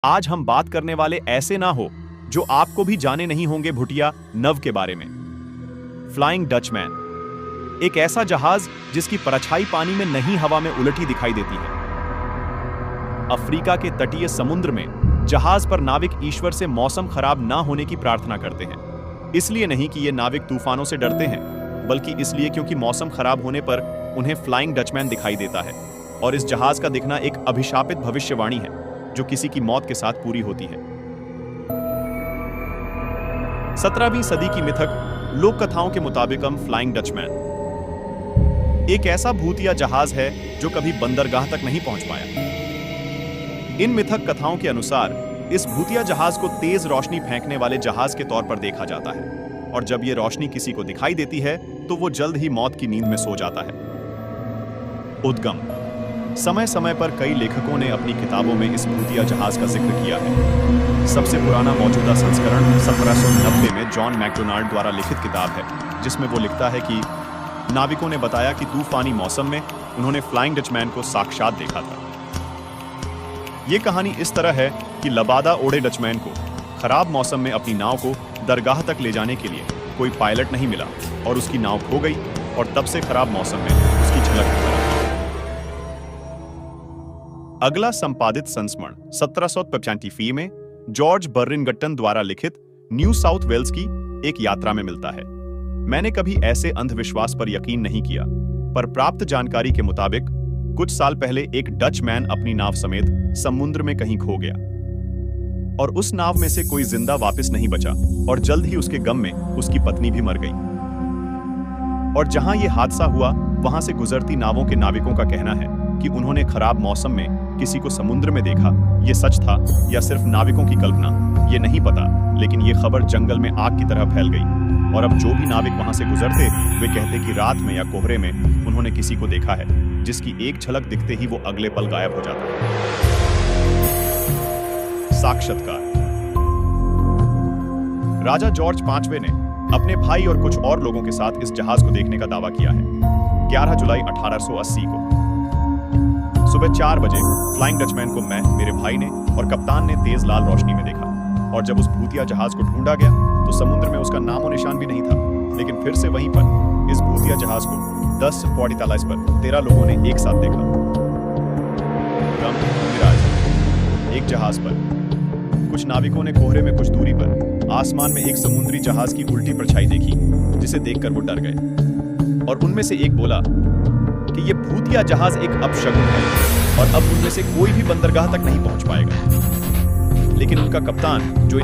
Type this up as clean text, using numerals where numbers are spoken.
आज हम बात करने वाले ऐसे ना हो जो आपको भी जाने नहीं होंगे भुटिया नव के बारे में। फ्लाइंग डचमैन एक ऐसा जहाज जिसकी परछाई पानी में नहीं हवा में उलटी दिखाई देती है। अफ्रीका के तटीय समुद्र में जहाज पर नाविक ईश्वर से मौसम खराब ना होने की प्रार्थना करते हैं। इसलिए नहीं कि ये नाविक तूफानों से डरते हैं, बल्कि इसलिए क्योंकि मौसम खराब होने पर उन्हें फ्लाइंग डचमैन दिखाई देता है और इस जहाज का दिखना एक अभिशापित भविष्यवाणी है जो किसी की मौत के साथ पूरी होती है। 17वीं सदी की मिथक लोक कथाओं के मुताबिक फ्लाइंग डचमैन एक ऐसा भूतिया जहाज है जो कभी बंदरगाह तक नहीं पहुंच पाया। इन मिथक कथाओं के अनुसार इस भूतिया जहाज को तेज रोशनी फेंकने वाले जहाज के तौर पर देखा जाता है और जब यह रोशनी किसी को दिखाई देती है तो वो जल्द ही मौत की नींद में सो जाता है। उद्गम समय समय पर कई लेखकों ने अपनी किताबों में इस भूतिया जहाज का जिक्र किया है। सबसे पुराना मौजूदा संस्करण 1790 में जॉन मैकडोनाल्ड द्वारा लिखित किताब है, जिसमें वो लिखता है कि नाविकों ने बताया कि तूफानी मौसम में उन्होंने फ्लाइंग डचमैन को साक्षात देखा था। ये कहानी इस तरह है कि लबादा ओढ़े डचमैन को खराब मौसम में अपनी नाव को दरगाह तक ले जाने के लिए कोई पायलट नहीं मिला और उसकी नाव खो गई और तब से खराब मौसम में उसकी झलक दिखती रही। अगला संपादित संस्मरण 1795 में जॉर्ज बर्रिनगटन द्वारा लिखित न्यू साउथ वेल्स की एक यात्रा में मिलता है। मैंने कभी ऐसे अंधविश्वास पर यकीन नहीं किया, पर प्राप्त जानकारी के मुताबिक कुछ साल पहले एक डच मैन अपनी नाव समेत समुद्र में कहीं खो गया और उस नाव में से कोई जिंदा वापस नहीं बचा और जल्द ही उसके गम में उसकी पत्नी भी मर गई। और जहां यह हादसा हुआ वहां से गुजरती नावों के नाविकों का कहना है कि उन्होंने खराब मौसम में किसी को समुद्र में देखा। यह सच था या सिर्फ नाविकों की कल्पना, ये नहीं पता, लेकिन यह खबर जंगल में आग की तरह फैल गई और अब जो भी नाविक वहां से गुजरते वे कहते कि रात में या कोहरे में उन्होंने किसी को देखा है जिसकी एक झलक दिखते ही वो अगले पल गायब हो जाता है। साक्षात्कार राजा जॉर्ज पांचवें ने अपने भाई और कुछ और लोगों के साथ इस जहाज को देखने का दावा किया है। 11 जुलाई 1880 को सुबह 4 बजे फ्लाइंग डचमैन को मैं, मेरे भाई ने और कप्तान ने तेज लाल रोशनी में देखा और जब उस भूतिया जहाज को ढूंढा गया तो समुद्र में उसका नामो निशान भी नहीं था। लेकिन फिर से वहीं पर इस भूतिया जहाज को 10 40 पर 13 लोगों ने एक साथ देखा। गम मिराज एक जहाज पर कुछ नाविकों ने कोहरे में कुछ दूरी पर आसमान में एक समुद्री जहाज की उल्टी परछाई देखी, जिसे देखकर वो डर गए और उनमें से एक बोला कि ये भूतिया जहाज एक अपशगुन है और अब उनमें से कोई भी बंदरगाह तक नहीं पहुंच पाएगा। लेकिन उनका कप्तान, जो